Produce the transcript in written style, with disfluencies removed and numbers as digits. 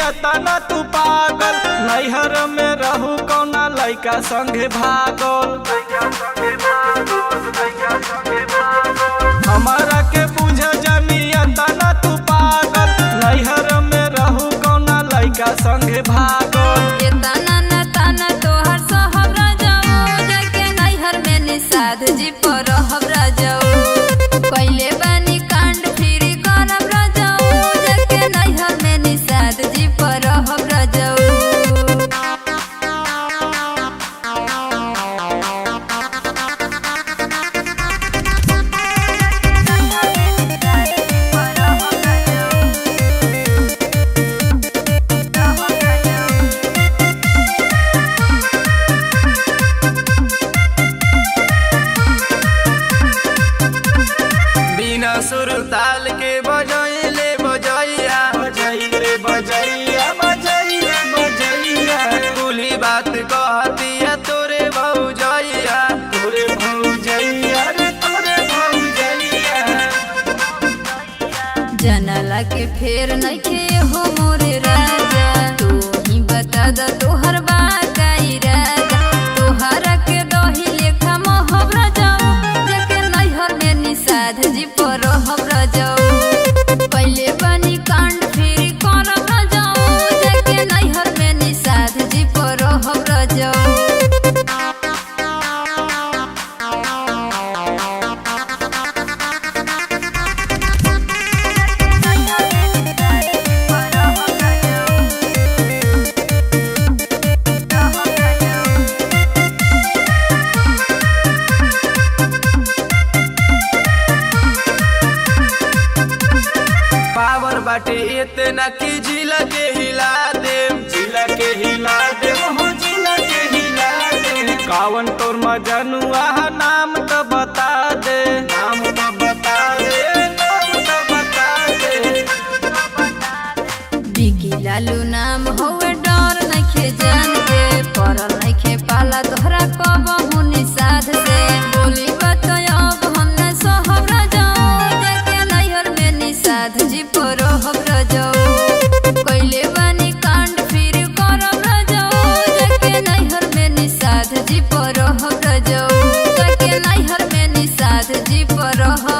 जमिया तना तू पागल। नैहर में रहू कौना लइका संगे भागल। हमारा के बुझ जमिया तना तू पागल। नैहर में रहू कौना लइका संगे भागल। ये तना न तना तोहर सहब राजाओ जाके नैहर में निषाद जी पर रहब राजाओ। कैले बानी कांड फिरी करब राजाओ जाके नैहर में निषाद जी पर रहब राजाओ। सुर ताल के बजैले बजैया बजैले बजैया बजैले बजैया। कुली बात कहतिया तोरे भौजैया तोरे भौजैया रे तोरे भौजैया। जनला के फेर नइखे हो मोरे राजा तू ही बता द तोहर बात आई राजा। तोहरा के दही लेखा मोहब राजाओ जाके नैहर में निषाद जी पर रहब राजाओ। पहले बनी कांड फिर करब राजाओ जाके नैहर में निषाद जी पर रहब राजाओ। पावर बाटे इतना कि जिला के हिला दे जिला के हिला दे हो जिला के हिला दे। कावन तोर मजनुआ नाम तो बता दे नाम तो बता दे नाम तो बता दे। बिकी लालू नाम होवे डर नइखे जान के परल नइखे पाला तोहरा कबहू निषाद से। बोली बतायब हमने सहब राजाओ जाके नैहर में निषाद जी पर रहब राजाओ। कैले बानी कांड फिर करब राजाओ जाके नैहर में निषाद जी पर रहब राजाओ जाके नैहर में निषाद जी पर रहब।